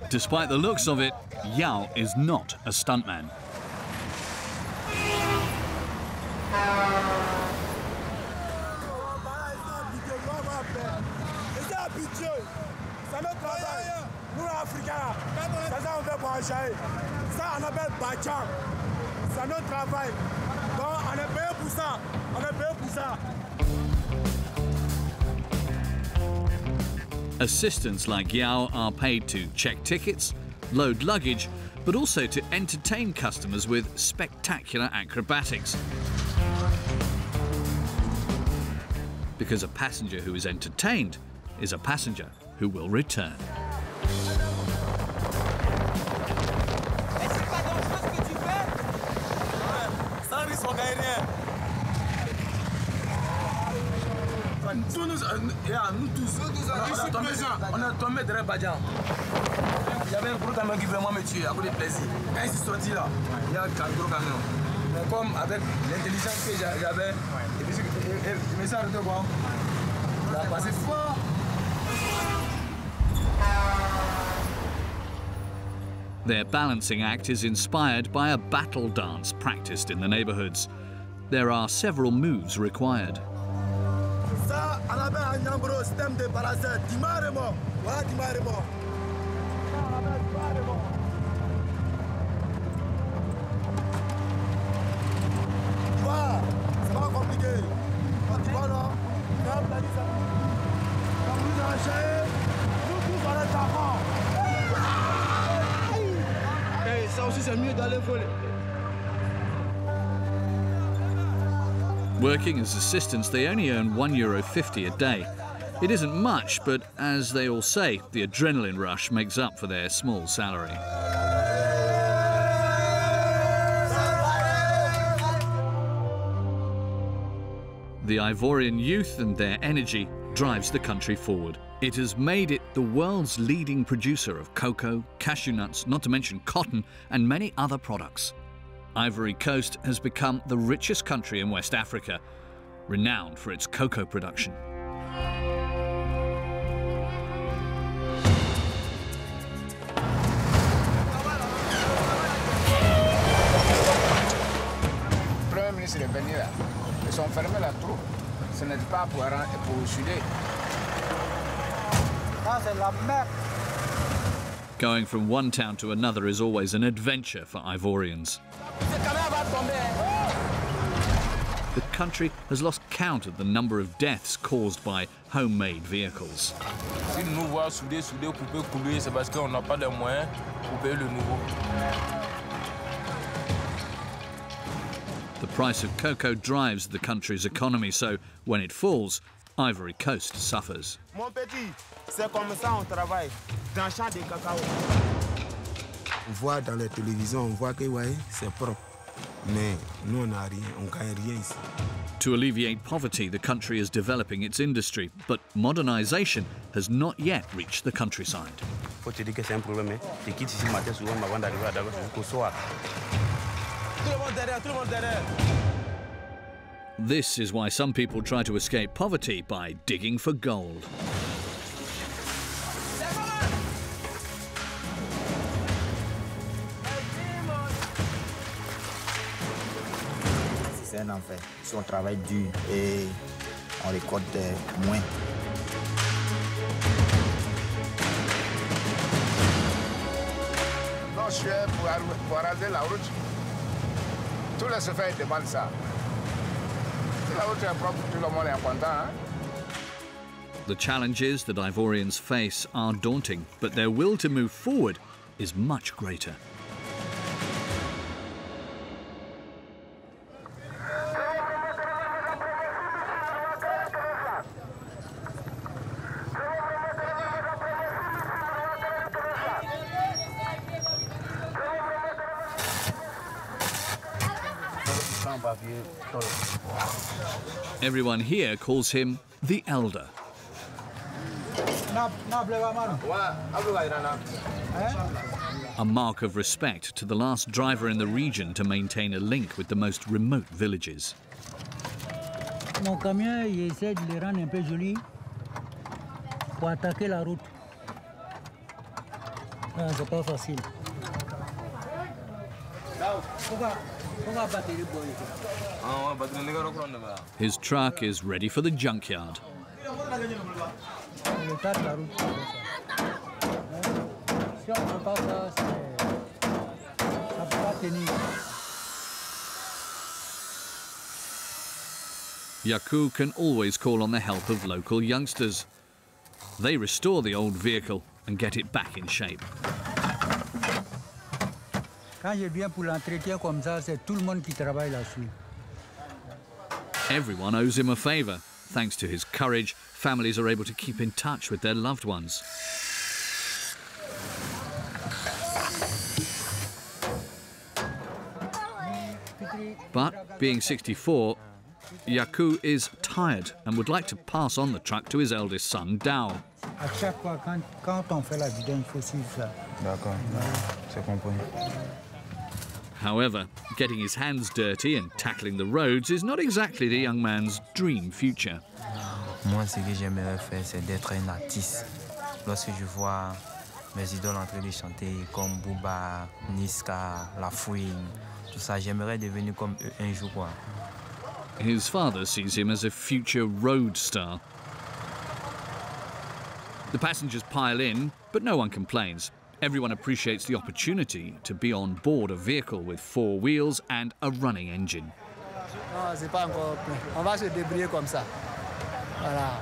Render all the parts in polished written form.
Despite the looks of it, Yao is not a stuntman. Assistants like Yao are paid to check tickets, load luggage, but also to entertain customers with spectacular acrobatics. Because a passenger who is entertained is a passenger who will return. Nous tous, on a tombé derrière Badian. Il y avait un gros camion qui vraiment me tuer à cause du plaisir. Quand il s'est sorti là, il y a un gros camion. Mais comme avec l'intelligence que j'avais, et puis je me suis arrêté quoi. Il a passé fort. Their balancing act is inspired by a battle dance practiced in the neighborhoods. There are several moves required. Working as assistants, they only earn €1.50 a day. It isn't much, but as they all say, the adrenaline rush makes up for their small salary. The Ivorian youth and their energy drives the country forward. It has made it the world's leading producer of cocoa, cashew nuts, not to mention cotton, and many other products. Ivory Coast has become the richest country in West Africa, renowned for its cocoa production. Premier ministre est venu là. Ils ont fermé la troupe. Ce n'est pas pour souder. Going from one town to another is always an adventure for Ivorians. The country has lost count of the number of deaths caused by homemade vehicles. Si nous voyons souder, couper, couler, c'est parce qu'on n'a pas de moyens pour payer le nouveau. The price of cocoa drives the country's economy, so when it falls, Ivory Coast suffers. Mon petit, c'est comme ça on travaille, dans le champ de cacao. On voit dans la télévision, on voit que ouais, c'est propre. Mais nous, on n'a rien, on gagne rien ici. To alleviate poverty, the country is developing its industry, but modernization has not yet reached the countryside. Faut te dire que c'est un problème. Tu quittes ici matin souvent avant d'arriver à Davos jusqu'au soir. Tout le monde derrière, tout le monde derrière. This is why some people try to escape poverty by digging for gold. C'est un enfer. Si on travaille dur et on récolte moins. Non, je suis pour arranger la route. Tous les chauffeurs demandent ça. La route est propre, tout le monde est content. Hein? The challenges that Ivorians face are daunting, but their will to move forward is much greater. Everyone here calls him the Elder. A mark of respect to the last driver in the region to maintain a link with the most remote villages. Mon camion, il essaie de les rendre un peu jolis pour attaquer la route. Mon camion, il essaie de les rendre un peu jolis pour attaquer la route. Mon camion, il essaie de les rendre un peu jolis pour attaquer la route. Mon camion, il essaie de les rendre un peu jolis pour attaquer la route. Mon camion, il essaie de les rendre un peu jolis pour attaquer la route. C'est pas facile. His truck is ready for the junkyard. Yaku can always call on the help of local youngsters. They restore the old vehicle and get it back in shape. Quand je viens pour l'entretien comme ça, c'est tout le monde qui travaille là-dessus. Everyone owes him a favour. Thanks to his courage, families are able to keep in touch with their loved ones. But being 64, Yaku is tired and would like to pass on the truck to his eldest son, Dao. À chaque fois, quand on fait la vidange, il faut suivre ça. D'accord, c'est compris. However, getting his hands dirty and tackling the roads is not exactly the young man's dream future. Moi, ce que j'aimerais faire, c'est d'être un artiste. Lorsque je vois mes idoles en train de chanter, comme Booba, Niska, La Fouine, tout ça, j'aimerais devenir comme eux un jour, quoi. His father sees him as a future road star. The passengers pile in, but no one complains. Everyone appreciates the opportunity to be on board a vehicle with 4 wheels and a running engine. Non, c'est pas encore plein. On va se débrouiller comme ça. Voilà.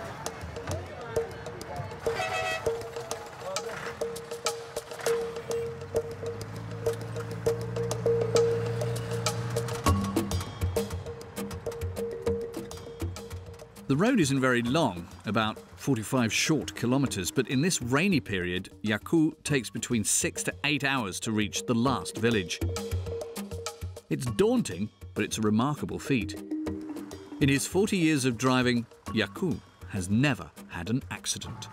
The road isn't very long, about 45 short kilometres, but in this rainy period, Yaku takes between 6 to 8 hours to reach the last village. It's daunting, but it's a remarkable feat. In his 40 years of driving, Yaku has never had an accident.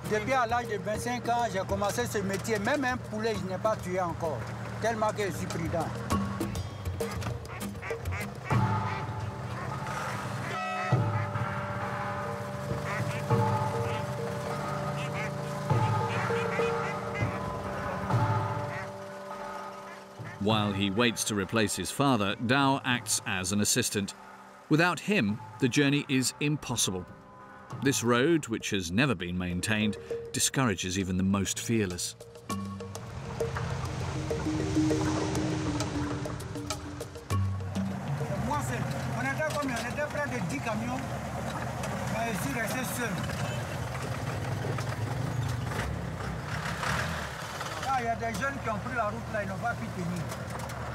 Depuis à l'âge de 25 ans, j'ai commencé ce métier. Même un poulet, je n'ai pas tué encore, tellement que je suis prudent. While he waits to replace his father, Dao acts as an assistant. Without him, the journey is impossible. This road, which has never been maintained, discourages even the most fearless. Moi, on était combien? On était près de 10 camions. Mais je suis resté seul. Il y a des jeunes qui ont pris la route là, ils n'ont pas pu tenir.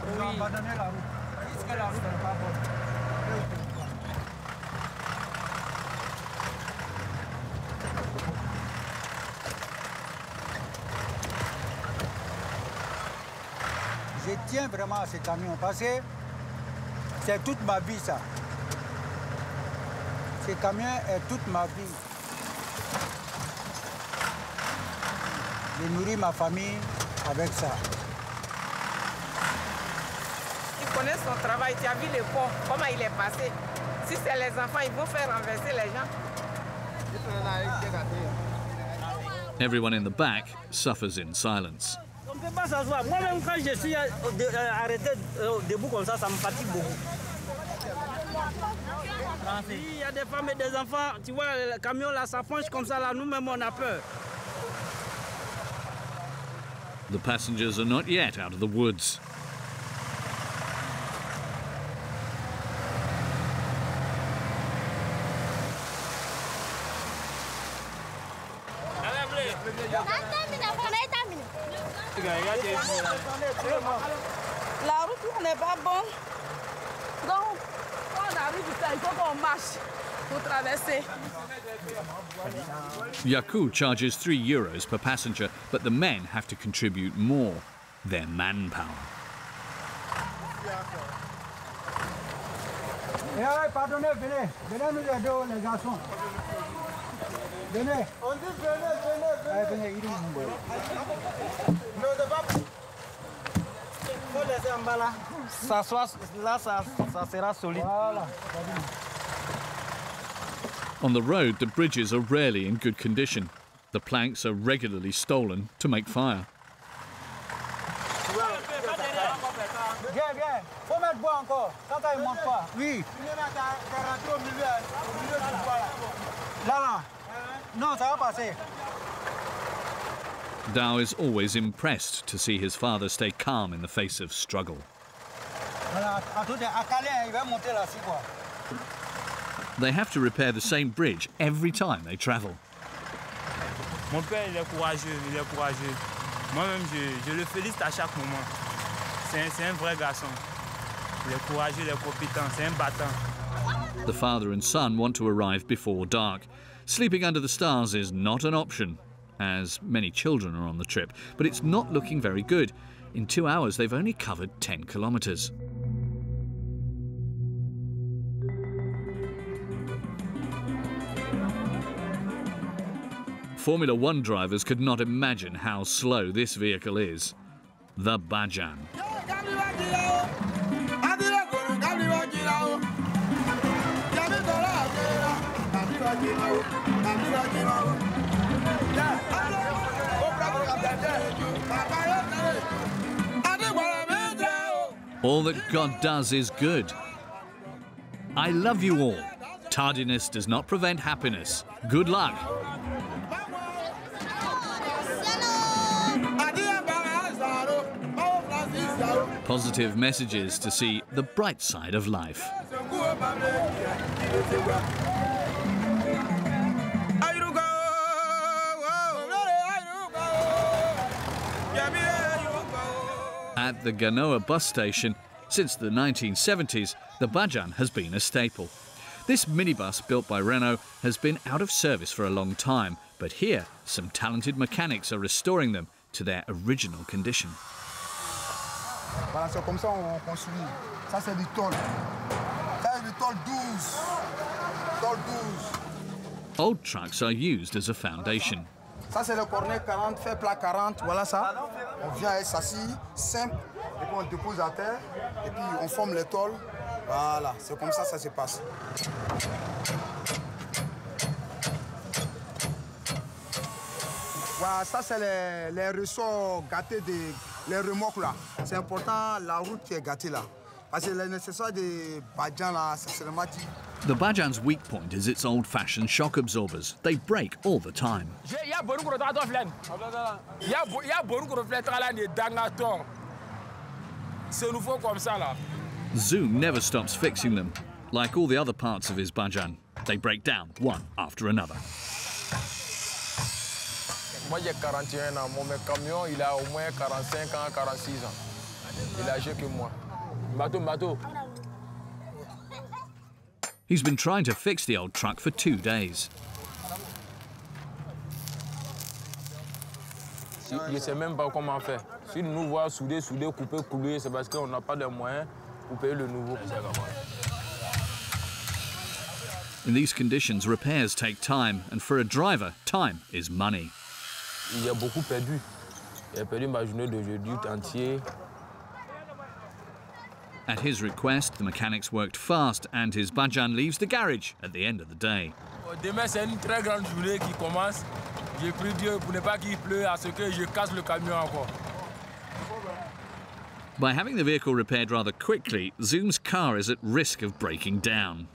Ils ont abandonné la route. Est-ce que la route n'est pas bonne? Je tiens vraiment à ces camions parce que c'est toute ma vie ça. Ces camions est toute ma vie. Je nourris ma famille avec ça. Tu connais son travail, tu as vu le pont, comment il est passé. Si c'est les enfants, ils vont faire renverser les gens. Everyone in the back suffers in silence. On ne peut pas s'asseoir. Moi-même, quand je suis arrêté debout comme ça me fatigue beaucoup. Il y a des femmes et des enfants, tu vois, le camion là, ça penche comme ça, là, nous-mêmes, on a peur. The passengers are not yet out of the woods. La route n'est pas bonne. Donc, quand on arrive ici, il faut qu'on marche pour traverser. Yaku charges €3 per passenger, but the men have to contribute more, their manpower. Pardonnez, venez. Venez nous aider, les garçons. Venez. On dit venez. Venez, il faut laisser en bas là. Là, ça sera solide. Voilà. On the road, the bridges are rarely in good condition. The planks are regularly stolen to make fire. Dao is always impressed to see his father stay calm in the face of struggle. They have to repair the same bridge every time they travel. Mon père, il est courageux, il est courageux. Moi-même, je le félicite à chaque moment. C'est un vrai garçon. Il est courageux, il est compétent, c'est un battant. The father and son want to arrive before dark. Sleeping under the stars is not an option, as many children are on the trip, but it's not looking very good. In 2 hours, they've only covered 10 kilometers. Formula One drivers could not imagine how slow this vehicle is. The Bajan. All that God does is good. I love you all. Tardiness does not prevent happiness. Good luck. Positive messages to see the bright side of life. At the Ganoa bus station, since the 1970s, the Bajan has been a staple. This minibus, built by Renault, has been out of service for a long time, but here, some talented mechanics are restoring them to their original condition. Voilà, c'est comme ça on construit. Ça c'est du tôle. Ça c'est du tôle 12. Tôle 12. Old trucks are used as a foundation. Ça c'est le cornet 40, fait plat 40, voilà ça. On vient avec s'assis, simple, et puis on dépose à terre, et puis on forme les tôles. Voilà, c'est comme ça se passe. Voilà, ça c'est les ressorts gâtés les remorques là. C'est important la route qui est gâtée là. Parce que le nécessaire des Bajan là, c'est seulement. The Bajan's weak point is its old-fashioned shock absorbers. They break all the time. Zoom never stops fixing them. Like all the other parts of his Bajan, they break down one after another. Moi j'ai 41 ans, mon camion il a au moins 45 ans, 46 ans. Il est âgé que moi. Bateau. He's been trying to fix the old truck for 2 days. Je ne sais même pas comment faire. Si nous voyons souder, couper, couler, c'est parce qu'on n'a pas de moyens pour payer le nouveau. In these conditions, repairs take time, and for a driver, time is money. Il a beaucoup perdu. J'ai perdu ma journée d'aujourd'hui entière. At his request, the mechanics worked fast, and his Bajan leaves the garage at the end of the day. Demain, c'est une très grande journée qui commence. J'ai pris Dieu pour ne pas qu'il pleuve à ce que je casse le camion encore. By having the vehicle repaired rather quickly, Zoom's car is at risk of breaking down.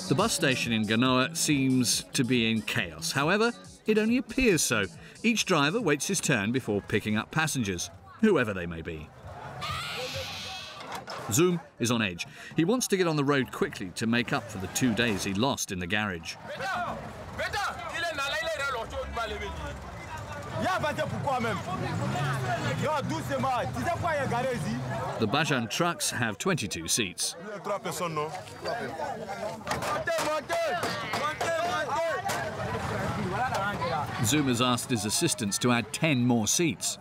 The bus station in Ganoa seems to be in chaos. However, it only appears so. Each driver waits his turn before picking up passengers, whoever they may be. Zoom is on edge. He wants to get on the road quickly to make up for the 2 days he lost in the garage. The Bajan trucks have 22 seats. Zoom has asked his assistants to add 10 more seats.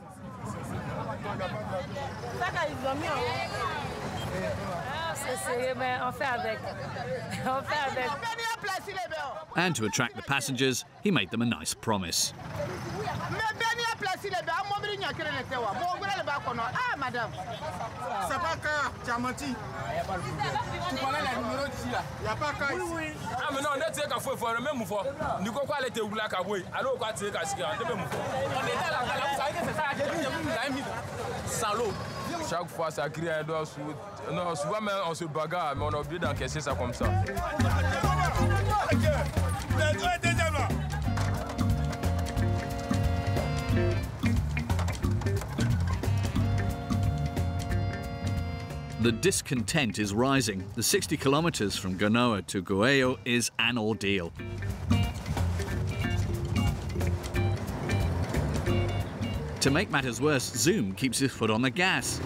And to attract the passengers, he made them a nice promise. Ah, madame. C'est pas quand tu as menti. Tu connais les numéros d'ici là. Il n'y a pas quand ici. Oui. Ah, mais non, on est tiré qu'à faire le même mouvement. Nous quoi aller te rouler à Kaboué. Alors, on va tirer qu'à ce qu'il y a le même mouvement. On était là, vous savez que c'est ça, j'ai mis sans l'eau. Chaque fois, ça crie un doigt sous. Non, souvent, même, on se bagarre, mais on a oublié d'encaisser ça comme ça. The discontent is rising. The 60 kilometers from Gonoa to Goeo is an ordeal. To make matters worse, Zoom keeps his foot on the gas.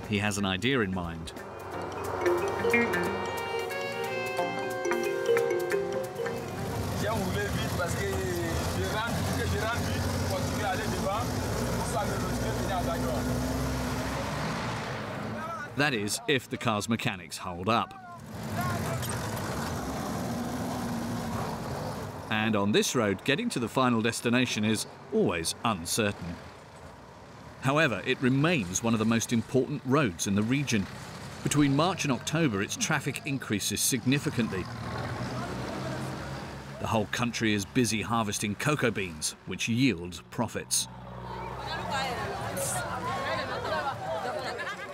He has an idea in mind. That is, if the car's mechanics hold up. And on this road, getting to the final destination is always uncertain. However, it remains one of the most important roads in the region. Between March and October, its traffic increases significantly. The whole country is busy harvesting cocoa beans, which yield profits.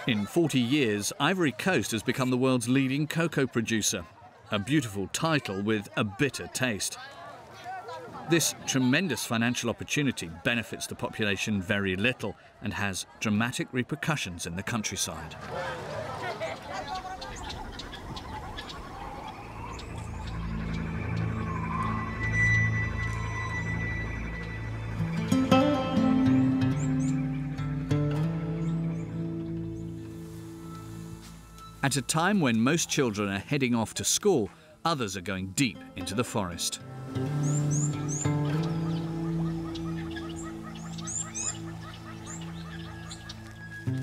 In 40 years, Ivory Coast has become the world's leading cocoa producer, a beautiful title with a bitter taste. This tremendous financial opportunity benefits the population very little and has dramatic repercussions in the countryside. At a time when most children are heading off to school, others are going deep into the forest.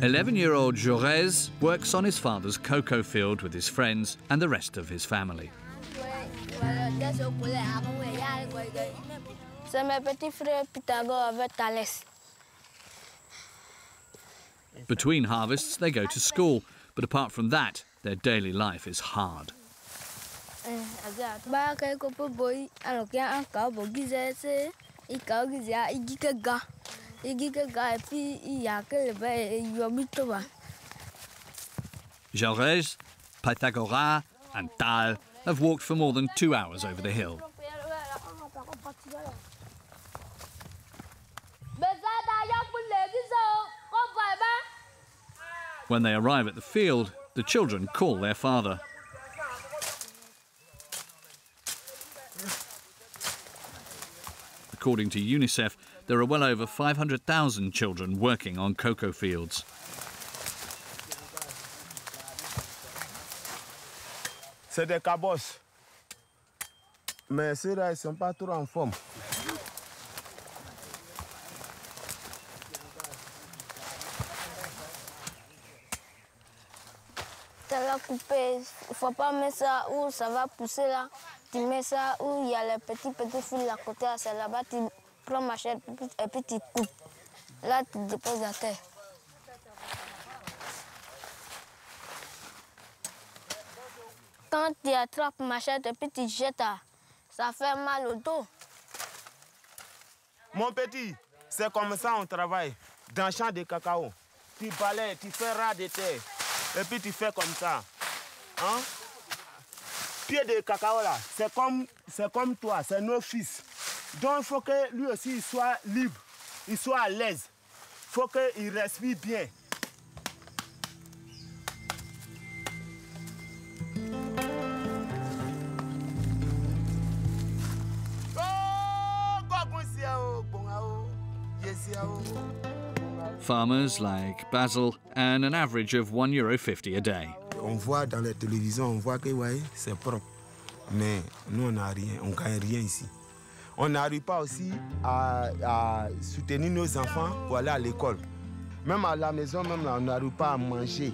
"11-year-old Jorez works on his father's cocoa field with his friends and the rest of his family. C'est mes petits frères Pythagore avec Thalès. Between harvests, they go to school, but apart from that, their daily life is hard. Jorez, Pythagora and Tal have walked for more than 2 hours over the hill. When they arrive at the field, the children call their father. According to UNICEF, there are well over 500,000 children working on cocoa fields. C'est des cabosses. Mais ceux-là, ils ne sont pas trop en forme. Coupé, il ne faut pas mettre ça où ça va pousser là. Tu mets ça où il y a les petits fils à côté, c'est là-bas, tu prends ma machette et puis tu coupes. Là, tu déposes à terre. Quand tu attrapes ma machette et puis tu jettes, ça fait mal au dos. Mon petit, c'est comme ça on travaille dans le champ de cacao. Tu balayes, tu fais ras de terre. Et puis tu fais comme ça. Hein? Pied de cacao là, c'est comme toi, c'est nos fils. Donc il faut que lui aussi il soit libre, il soit à l'aise. Il faut qu'il respire bien. Farmers like Basil earn an average of €1.50 a day. On voit dans la télévision, on voit que ouais, c'est propre. Mais nous, on n'a rien, on ne gagne rien ici. On n'arrive pas aussi à soutenir nos enfants pour aller à l'école. Même à la maison, même là, on n'arrive pas à manger.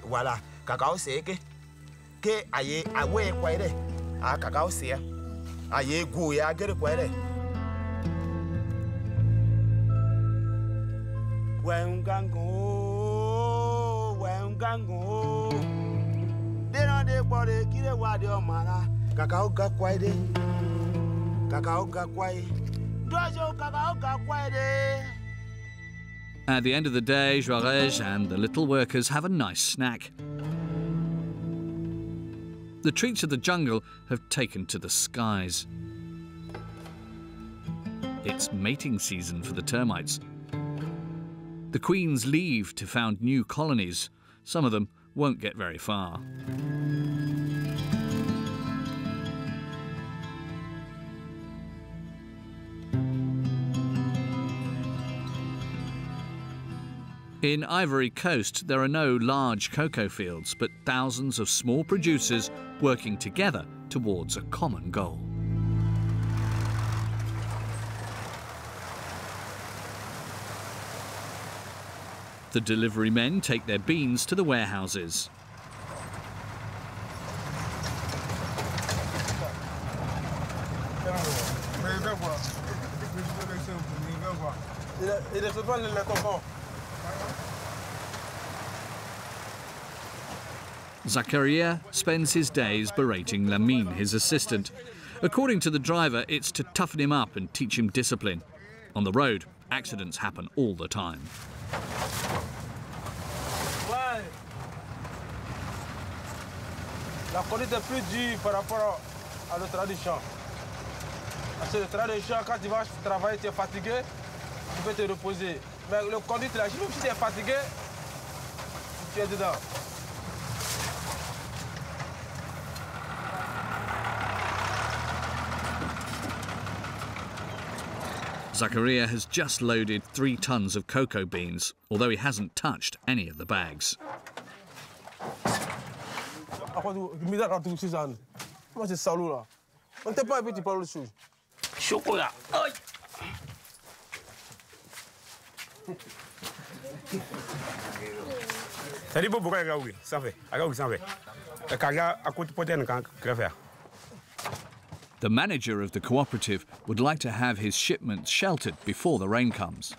Voilà. cacao se que aye awe kwaire a cacao se aye gu ya gere kwaire Wengango de no de bore kire wa de omara cacao ga kwaire cacao ga kwai dojo cacao ga kwaire. At the end of the day, Juarez and the little workers have a nice snack. The treats of the jungle have taken to the skies. It's mating season for the termites. The queens leave to found new colonies. Some of them won't get very far. In Ivory Coast, there are no large cocoa fields, but thousands of small producers working together towards a common goal. The delivery men take their beans to the warehouses. Zakaria spends his days berating Lamine, his assistant. According to the driver, it's to toughen him up and teach him discipline. On the road, accidents happen all the time. Ouais. La conduite est plus dure par rapport à le travail du champ. Parce que le travail du champ, quand tu vas travailler, tu es fatigué, tu peux te reposer. Mais le conduite, là, même si tu es fatigué, tu es dedans. Zakaria has just loaded 3 tons of cocoa beans, although he hasn't touched any of the bags. Chocolat. Ça dit pourquoi il ça fait. Ça fait. À côté peut-être The manager of the cooperative would like to have his shipments sheltered before the rain comes.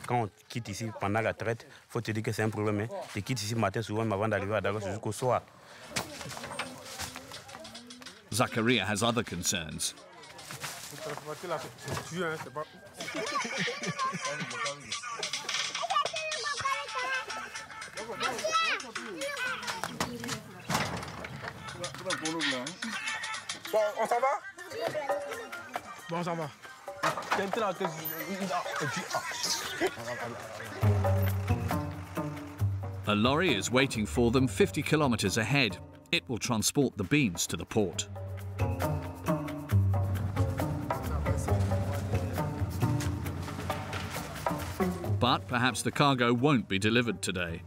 Quand on quitte ici pendant la traite, il faut te dire que c'est un problème. Tu quittes ici le matin souvent avant d'arriver à Davos jusqu'au soir. Zakaria has other concerns. Bon, on s'en va? Bon, on s'en va. A lorry is waiting for them 50 kilometers ahead. It will transport the beans to the port. But perhaps the cargo won't be delivered today.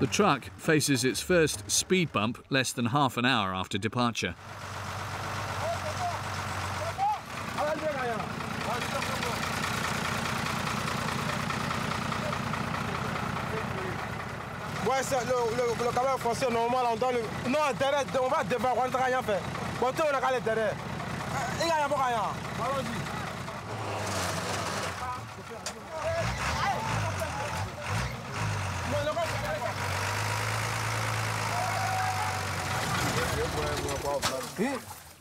The truck faces its first speed bump less than half an hour after departure. Ouais, le camion français, normalement, on doit le... Non, derrière, on va devant, on ne va rien faire. Bon, tout, on a qu'à aller derrière. Il n'y a rien. Allons-y.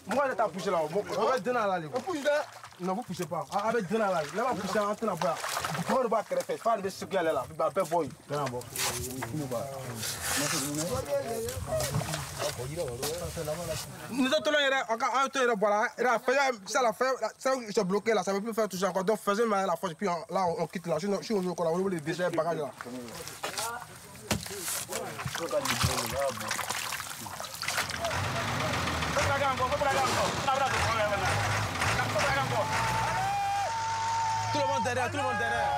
Moi, je t'ai poussé là. On va donner à la ligne. On pousse là. Non, vous ne poussez pas. On va donner à la ligne. Là, on va pousser en train de boire. Vous ne pouvez pas créer. Pas de ce qu'il y a là. Vous ne pouvez pas boire. Nous autres, ils sont bloqués là. Ça ne veut plus faire tout ça encore. Donc, faisons la force. Puis là, on quitte là. Si on veut qu'on a les déchets, les bagages là. Tout le monde derrière, tout le monde derrière.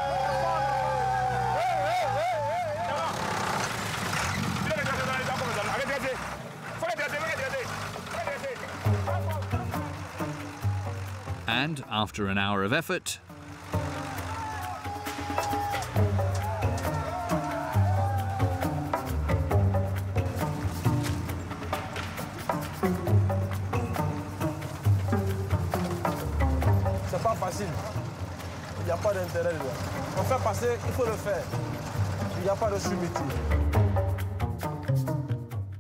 And after an hour of effort, facile. Il n'y a pas d'intérêt dedans. On fait passer, il faut le faire. Il n'y a pas de sous-métier.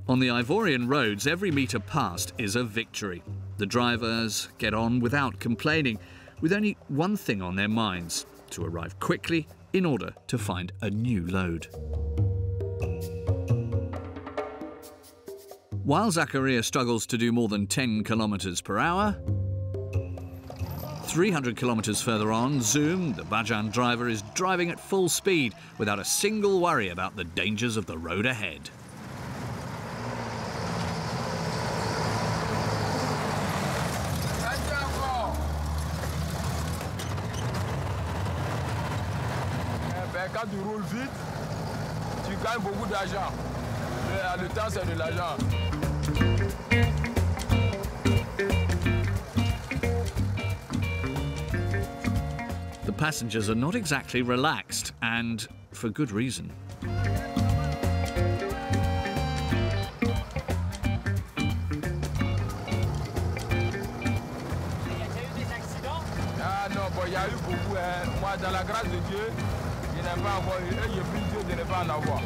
On the Ivorian roads, every metre passed is a victory. The drivers get on without complaining, with only one thing on their minds: to arrive quickly in order to find a new load. While Zakaria struggles to do more than 10 kilometres per hour, 300 kilometres further on, Zoom, the Bajan driver, is driving at full speed without a single worry about the dangers of the road ahead. Quand tu roules vite, tu gagnes beaucoup d'argent. Le temps, c'est de l'argent. The passengers are not exactly relaxed, and for good reason. Ah non, bon, il y a eu beaucoup. Moi, dans la grâce de Dieu, je n'ai pas encore eu, et je prie Dieu de ne pas en avoir.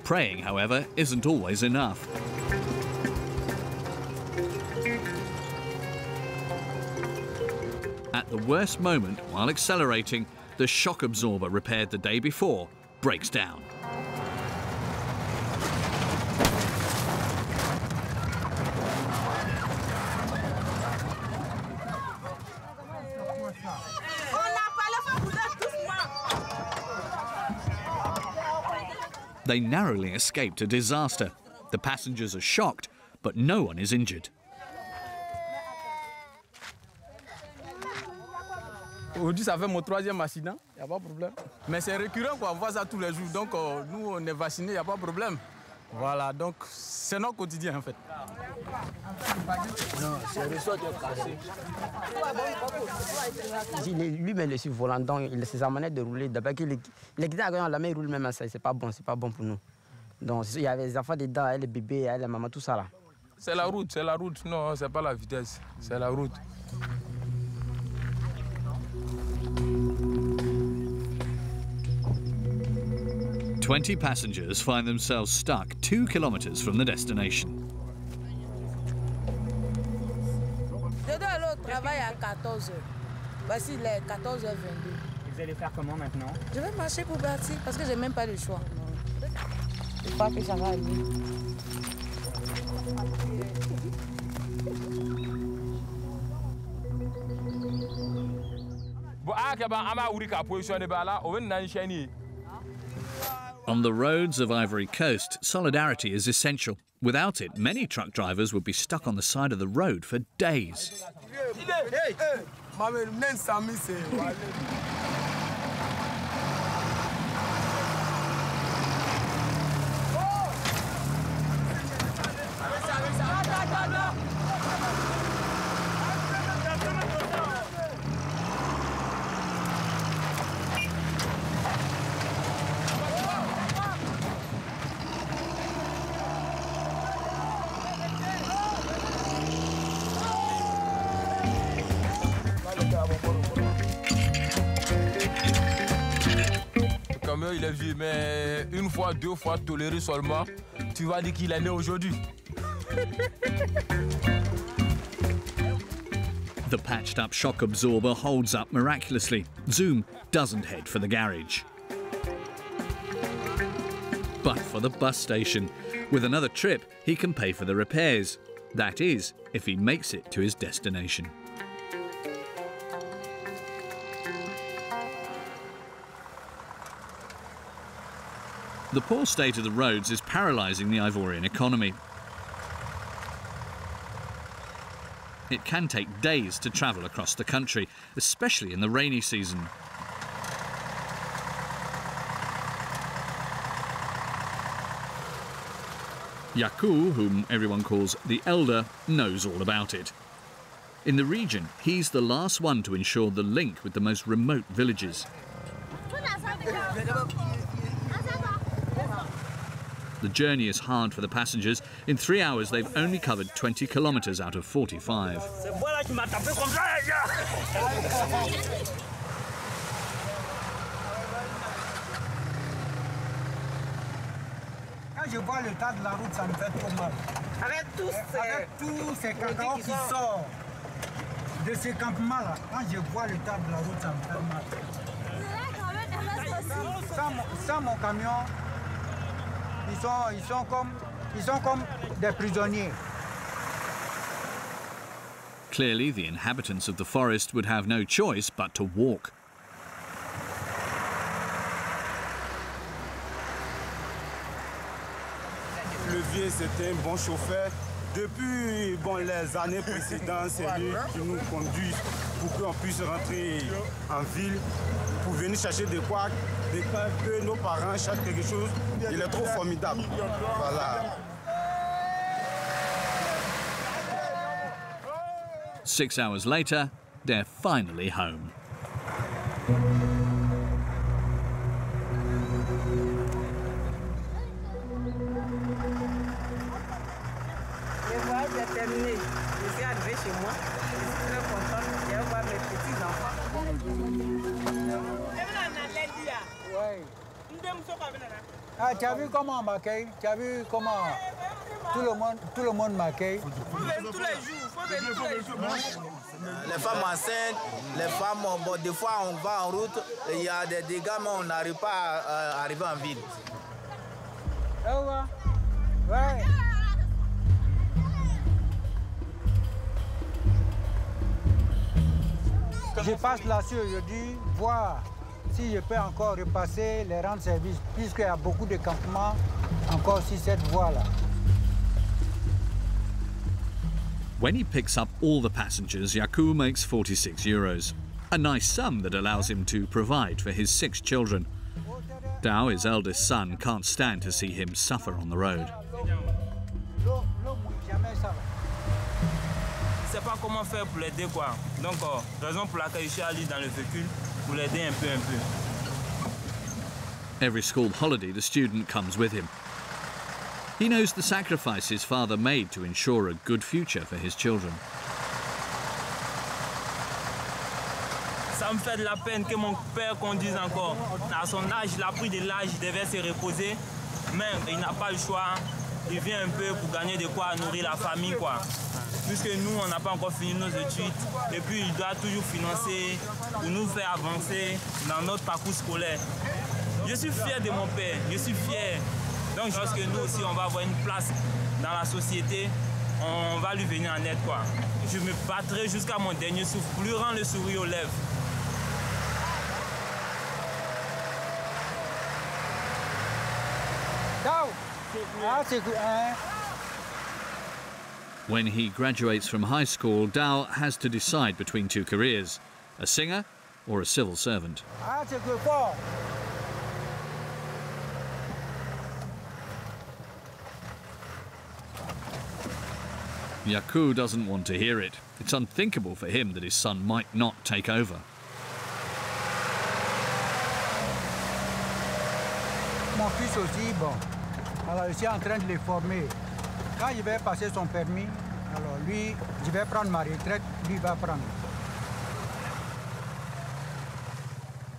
Praying, however, isn't always enough. At the worst moment, while accelerating, the shock absorber repaired the day before breaks down. They narrowly escaped a disaster. The passengers are shocked, but no one is injured. Aujourd'hui, ça fait mon 3e accident, il n'y a pas de problème. Mais c'est récurrent, quoi, on voit ça tous les jours. Donc, nous, on est vaccinés, il n'y a pas de problème. Voilà, donc c'est notre quotidien, en fait. Non, c'est le sol qui est cassé. Lui-même, il est volant, donc c'est sa manière de rouler. D'abord qu'il est guidé à la main, il roule même à ça, c'est pas bon pour nous. Donc, il y avait les enfants dedans, les bébés, les mamans, tout ça là. C'est la route, c'est la route. Non, c'est pas la vitesse, c'est la route. "20 passengers find themselves stuck 2 kilometres from the destination. Je dois aller au travail à 14h. Voici les 14h22. Vous allez faire comment maintenant? Je vais marcher pour partir parce que je n'ai même pas le choix. Je crois que ça va aller. On the roads of Ivory Coast, solidarity is essential. Without it, many truck drivers would be stuck on the side of the road for days. Il est vieux, mais une fois, 2 fois toléré seulement, tu vas dire qu'il est né aujourd'hui. The patched-up shock absorber holds up miraculously. Zoom doesn't head for the garage, but for the bus station. With another trip, he can pay for the repairs. That is, if he makes it to his destination. The poor state of the roads is paralysing the Ivorian economy. It can take days to travel across the country, especially in the rainy season. Yaku, whom everyone calls the Elder, knows all about it. In the region, he's the last one to ensure the link with the most remote villages. The journey is hard for the passengers. In 3 hours, they've only covered 20 kilometres out of 45. Quand je vois l'état de la route, ça me fait trop mal. Avec tous ces cacao qui sortent de ces campements-là, quand je vois l'état de la route, ça me fait mal. Sans mon camion, ils sont comme des prisonniers. Clearly, the inhabitants of the forest would have no choice but to walk. Le vieux, c'était un bon chauffeur. Depuis les années précédentes, c'est lui qui nous conduit pour qu'on puisse rentrer en ville, pour venir chercher de quoi, que nos parents cherchent quelque chose. Il est trop formidable. Voilà. 6 hours later, they're finally home. Terminé. Je suis arrivée chez moi. Je suis très contente de voir mes petits-enfants. Ah, tu as vu comment on m'accueille? Tu as vu comment tout le monde m'accueille? Tous les jours. Les femmes enceintes, les femmes, bon, des fois on va en route, il y a des dégâts, mais on n'arrive pas à arriver en ville. Ouais. Je passe là-dessus, je dis voir si je peux encore repasser les rangs de service, puisqu'il y a beaucoup de campements encore sur cette voie-là. When he picks up all the passengers, Yaku makes 46 euros, a nice sum that allows him to provide for his 6 children. Dao, his eldest son, can't stand to see him suffer on the road. Je ne sais pas comment faire pour l'aider, quoi. Donc, raison pour laquelle je suis allé dans le véhicule pour l'aider un peu. Every school holiday, the student comes with him. He knows the sacrifice his father made to ensure a good future for his children. Ça me fait de la peine que mon père conduise encore. À son âge, il a pris de l'âge, il devait se reposer. Mais il n'a pas le choix. Il vient un peu pour gagner de quoi nourrir la famille, quoi. Puisque nous, on n'a pas encore fini nos études. Et puis, il doit toujours financer pour nous faire avancer dans notre parcours scolaire. Je suis fier de mon père, je suis fier. Donc, je pense que nous aussi, on va avoir une place dans la société. On va lui venir en aide, quoi. Je me battrai jusqu'à mon dernier souffle pour lui rendre le sourire aux lèvres. When he graduates from high school, Dao has to decide between 2 careers, a singer or a civil servant. Yaku doesn't want to hear it. It's unthinkable for him that his son might not take over. Mon fils aussi, bon, alors je suis en train de le former. Quand il va passer son permis, alors lui, je vais prendre ma retraite, lui va prendre.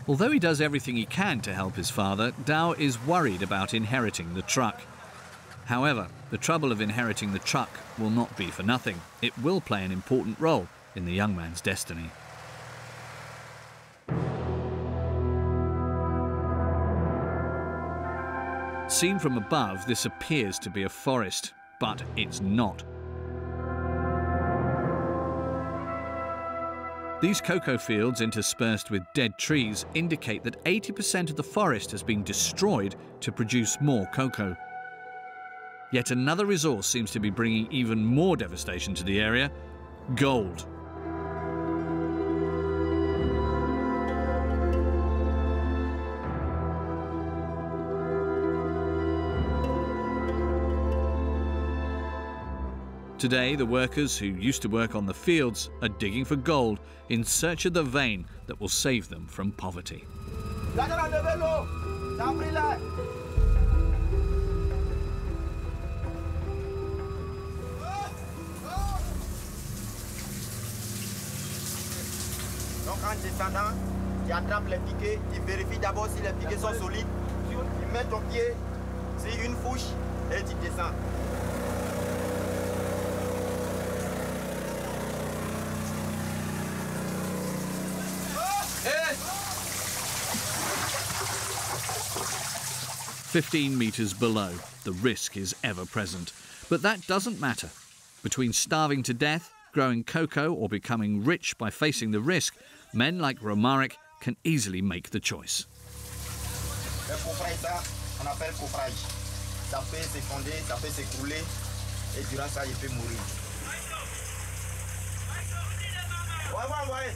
Although he does everything he can to help his father, Dao is worried about inheriting the truck. However, the trouble of inheriting the truck will not be for nothing. It will play an important role in the young man's destiny. Seen from above, this appears to be a forest, but it's not. These cocoa fields, interspersed with dead trees, indicate that 80% of the forest has been destroyed to produce more cocoa. Yet another resource seems to be bringing even more devastation to the area: gold. Today, the workers who used to work on the fields are digging for gold in search of the vein that will save them from poverty. en descendant, tu attrapes les piquets, tu vérifies d'abord si les piquets sont solides, tu mets ton pied sur une fourche et tu descends. Hey! 15 metres below, the risk is ever present. But that doesn't matter. Between starving to death, growing cocoa or becoming rich by facing the risk, men like Romaric can easily make the choice. Le coffrage, ça, on appelle coffrage. Ça peut s'effondrer, ça peut s'écrouler et durant ça, il peut mourir. Ouais.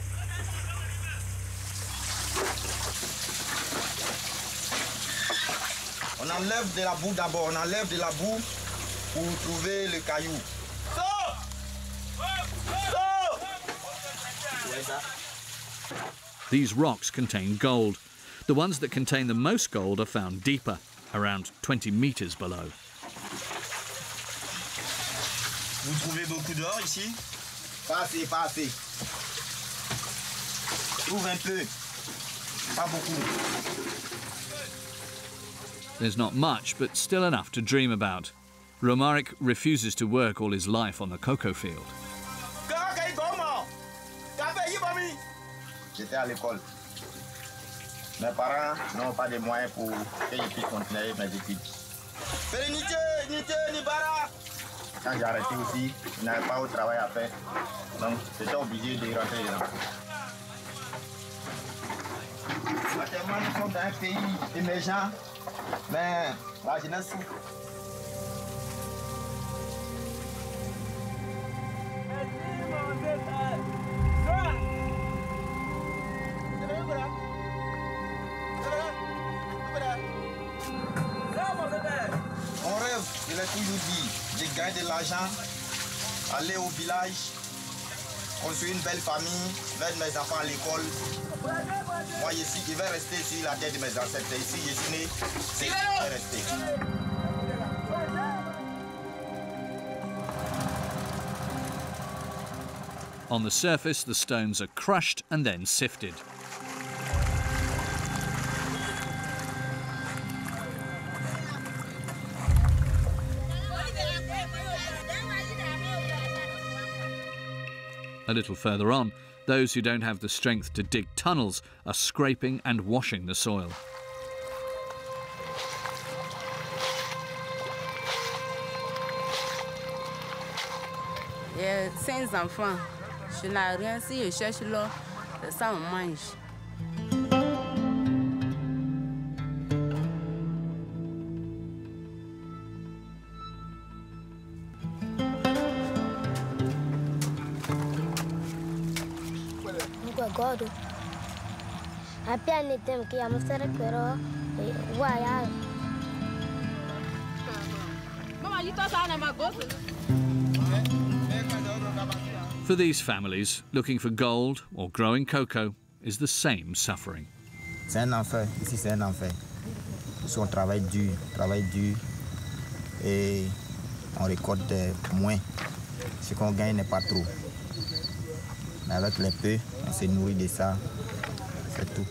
On enlève de la boue d'abord, on enlève de la boue pour trouver le caillou. These rocks contain gold. The ones that contain the most gold are found deeper, around 20 metres below. Vous trouvez beaucoup d'or ici? Pas assez. Trouve un peu. Pas beaucoup. There's not much, but still enough to dream about. Romaric refuses to work all his life on the cocoa field. J'étais à l'école. Mes parents n'ont pas de moyens pour que je puisse continuer mes études. Quand j'ai arrêté aussi, je n'avais pas au travail à faire. Donc, j'étais obligé de rentrer dedans. Actuellement, nous sommes dans un pays émergent, mais la jeunesse souffre. On rêve, je l'ai toujours dit, de gagner de l'argent, aller au village, construire une belle famille, mettre mes enfants à l'école. Moi ici, je vais rester sur la terre de mes ancêtres. Ici, je suis né, c'est ici que je vais rester. On the surface, the stones are crushed and then sifted. A little further on, those who don't have the strength to dig tunnels are scraping and washing the soil. J'ai 5 enfants. Je n'ai rien, si je cherche l'eau, c'est ça on mange. Godo. Appena tempo che amo stare però guai. Mama, you thought I never go. For these families, looking for gold or growing cocoa is the same suffering. C'est un enfer, ici c'est un enfer. Ici on travaille dur et on récolte moins. Ce qu'on gagne n'est pas trop. Mais avec les peu, on se nourrit de ça, c'est tout.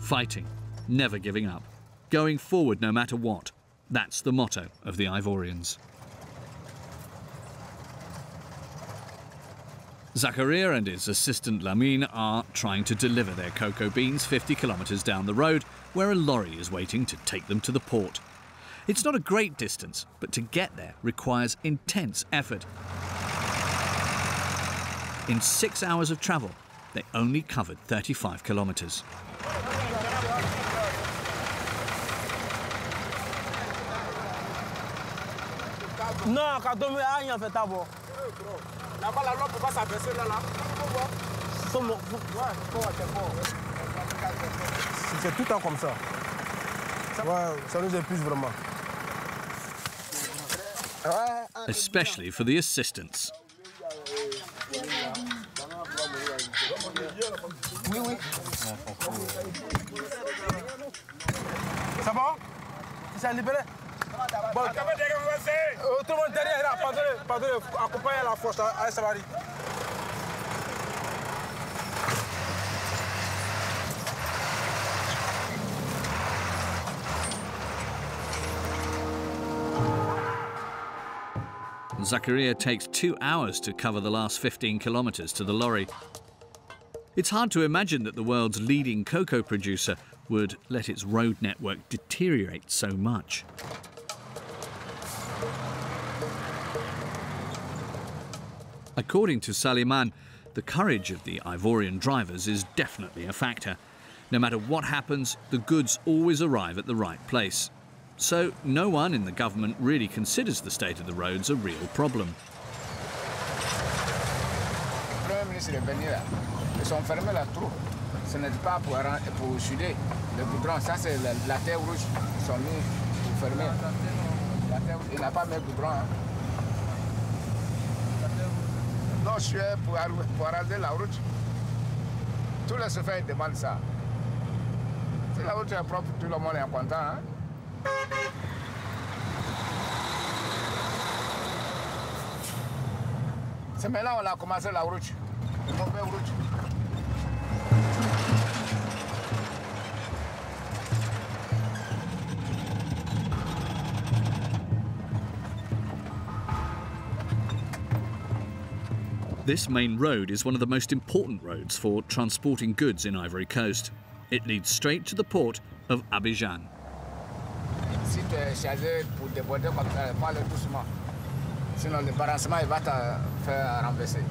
Fighting, never giving up, going forward no matter what. That's the motto of the Ivorians. Zakaria and his assistant Lamine are trying to deliver their cocoa beans 50 kilometres down the road, where a lorry is waiting to take them to the port. It's not a great distance, but to get there requires intense effort. In 6 hours of travel, they only covered 35 kilometres. Non, quand on veut rien fait d'abord. Là-bas, la loi ne peut pas s'abaisser là. C'est tout le temps comme ça. Ouais, ça nous épuise vraiment. Especially for the assistants. Oui, oui. C'est bon? Tu s'est libéré? Bon, tout le monde derrière là, pardonnez, accompagnez la force à Savary. Zakaria takes 2 hours to cover the last 15 kilometers to the lorry. It's hard to imagine that the world's leading cocoa producer would let its road network deteriorate so much. According to Saliman, the courage of the Ivorian drivers is definitely a factor. No matter what happens, the goods always arrive at the right place. So no one in the government really considers the state of the roads a real problem. Le Premier ministre est venu là. Ils ont fermé la trou. Ce n'est pas pour souder le goudron. Ça, c'est la terre rouge. Ils sont mis pour fermer. La terre, il n'a pas mis le goudron. Hein. Non, je suis pour arranger la route. Tous les chauffeurs demandent ça. Si la route est propre, tout le monde est content. Hein? C'est maintenant qu'on a commencé la route, une mauvaise route. This main road is one of the most important roads for transporting goods in Ivory Coast. It leads straight to the port of Abidjan. Si tu es chargé pour déborder comme ça, parle doucement. Sinon, le balancement il va te faire renverser.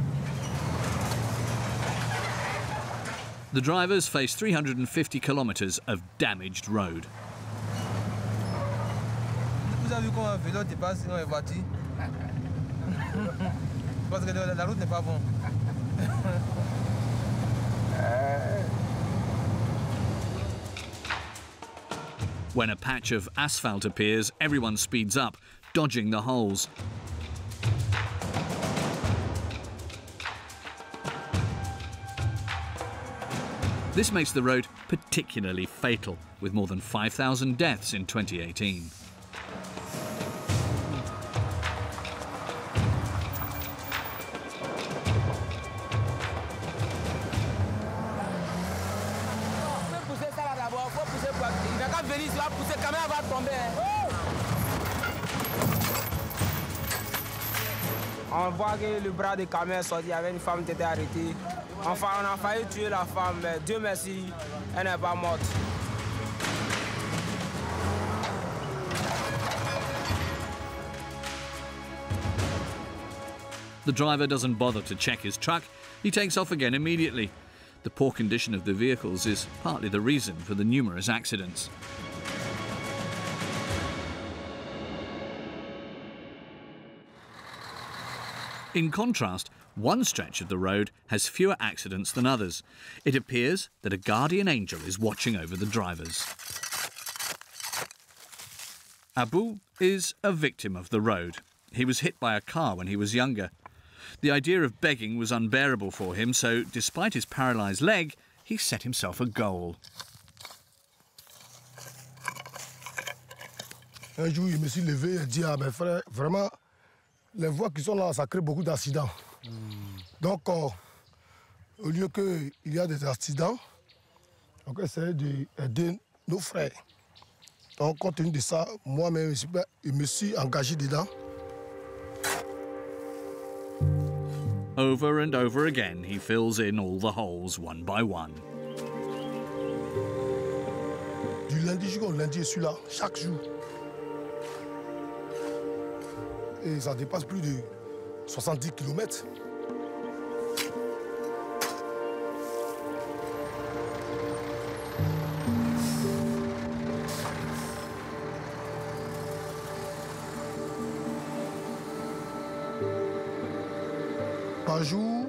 The drivers face 350 kilometers of damaged road. Vous avez vu comment un vélo dépasse sinon les voitures? Parce que la route n'est pas bonne. When a patch of asphalt appears, everyone speeds up, dodging the holes. This makes the road particularly fatal, with more than 5,000 deaths in 2018. On voit que le bras de camion est sorti, il y avait une femme qui était arrêtée. Enfin, on a failli tuer la femme, mais Dieu merci, elle n'est pas morte. The driver doesn't bother to check his truck. He takes off again immediately. The poor condition of the vehicles is partly the reason for the numerous accidents. In contrast, one stretch of the road has fewer accidents than others. It appears that a guardian angel is watching over the drivers. Abu is a victim of the road. He was hit by a car when he was younger. The idea of begging was unbearable for him, so despite his paralysed leg, he set himself a goal. Un jour, je me suis levé et dit à mes frères, vraiment, les voies qui sont là, ça crée beaucoup d'accidents. Donc, au lieu qu'il y ait des accidents, on va essayer d'aider nos frères. Donc, compte tenu de ça, moi-même, je me suis engagé dedans. Over and over again, he fills in all the holes one by one. Du lundi jusqu'au lundi, je suis là, chaque jour. Et ça dépasse plus de 70 km. Par jour,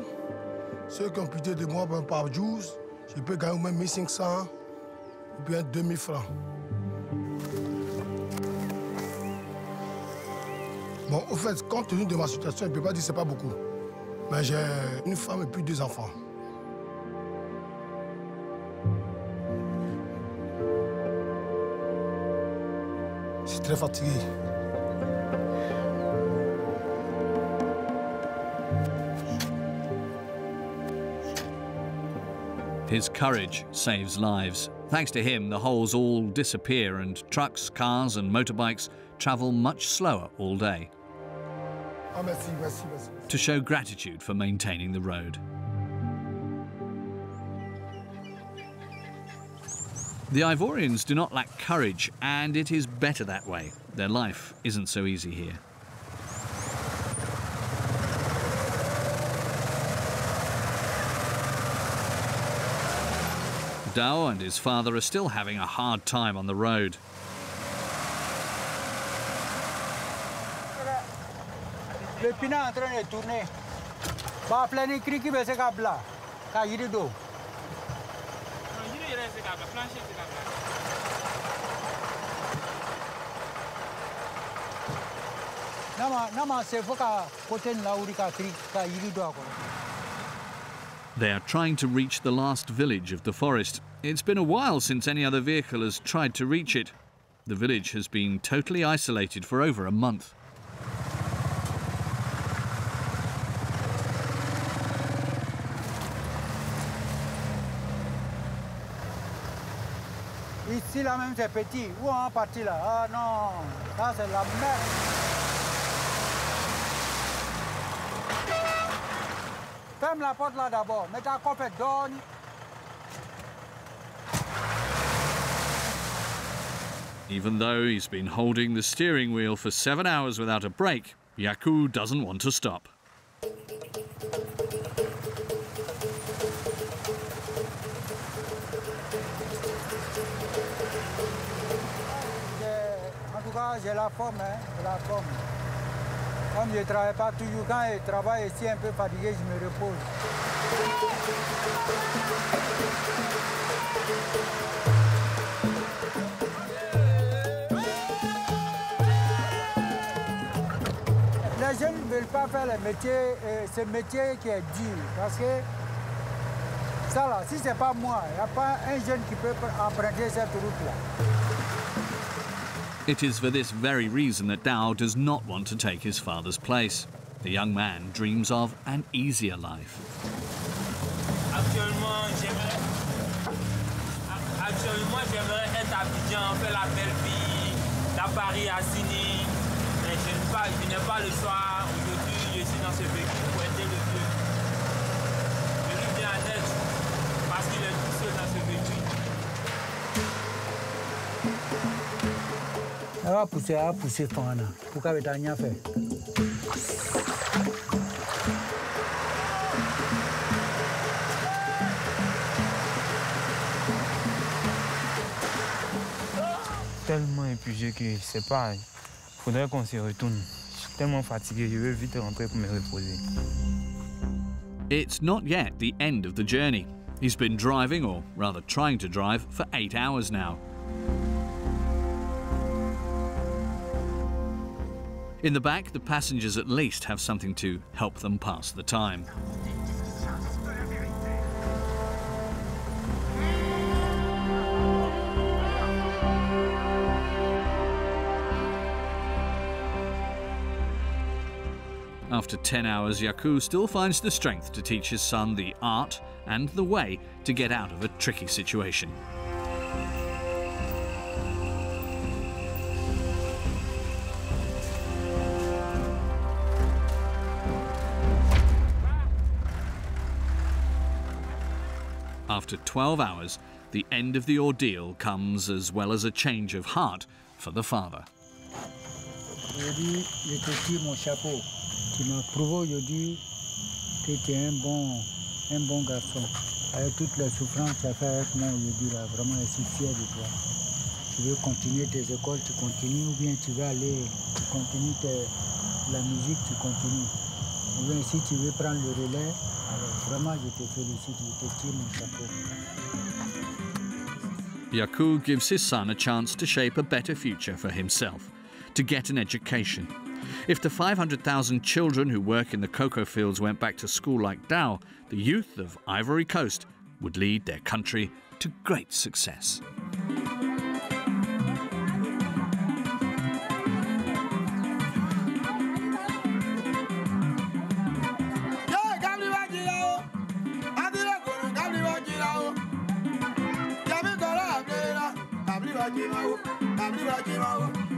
ceux qui ont pitié de moi par jour, je peux gagner au moins 1500 ou bien 2000 francs. Bon, au fait, compte tenu de ma situation, je ne peux pas dire que ce n'est pas beaucoup. Mais j'ai une femme et puis 2 enfants. Je suis très fatigué. His courage saves lives. Thanks to him, the holes all disappear and trucks, cars and motorbikes travel much slower all day. Ah, merci, merci, merci. To show gratitude for maintaining the road. The Ivorians do not lack courage, and it is better that way. Their life isn't so easy here. Dao and his father are still having a hard time on the road. Le pina est en train de tourner. Va plein cri qui veut se câble. Ka yiri do. Nama se foka côté la uri ka cri ka yiri do. They are trying to reach the last village of the forest. It's been a while since any other vehicle has tried to reach it. The village has been totally isolated for over a month. Ici là même c'est petit. Où on est parti là? Ah non, ça c'est la mer. Ferme la porte là d'abord. Mets ta copette donne. Even though he's been holding the steering wheel for 7 hours without a break, Yaku doesn't want to stop. En tout cas, j'ai la forme, hein, j'ai la forme. Comme je ne travaille pas toujours, quand je travaille ici un peu fatigué, je me repose. Les jeunes ne veulent pas faire le métier, ce métier qui est dur. Parce que ça là, si ce n'est pas moi, il n'y a pas un jeune qui peut emprunter cette route-là. It is for this very reason that Dao does not want to take his father's place. The young man dreams of an easier life. Actuellement, j'aimerais être à Abidjan, faire la belle vie, à Paris, à Sydney. Mais je n'ai pas le choix. Aujourd'hui, je suis dans ce véhicule pour aider le vieux. Je lui viens en aide parce qu'il est tout seul dans ce véhicule. Elle va pousser Fana. Pourquoi tu n'as rien fait? Tellement épuisé que c'est pas. Faudrait qu'on se retourne. Je suis tellement fatigué, je veux vite rentrer pour me reposer. It's not yet the end of the journey. He's been driving, or rather trying to drive, for 8 hours now. In the back, the passengers at least have something to help them pass the time. After 10 hours, Yaku still finds the strength to teach his son the art and the way to get out of a tricky situation. After 12 hours, the end of the ordeal comes, as well as a change of heart for the father. Aujourd'hui, je te tire mon chapeau. Tu m'as prouvé aujourd'hui que tu es un bon garçon. Avec toutes les souffrances que tu as fait avec moi aujourd'hui, là, vraiment, je suis fier de toi. Tu veux continuer tes écoles, tu continues, ou bien tu veux aller, tu continues la musique, tu continues. Ou bien si tu veux prendre le relais, alors vraiment, je te félicite, je te tire mon chapeau. Yaku gives his son a chance to shape a better future for himself, to get an education. If the 500,000 children who work in the cocoa fields went back to school like Dao, the youth of Ivory Coast would lead their country to great success. Bambira Kimau,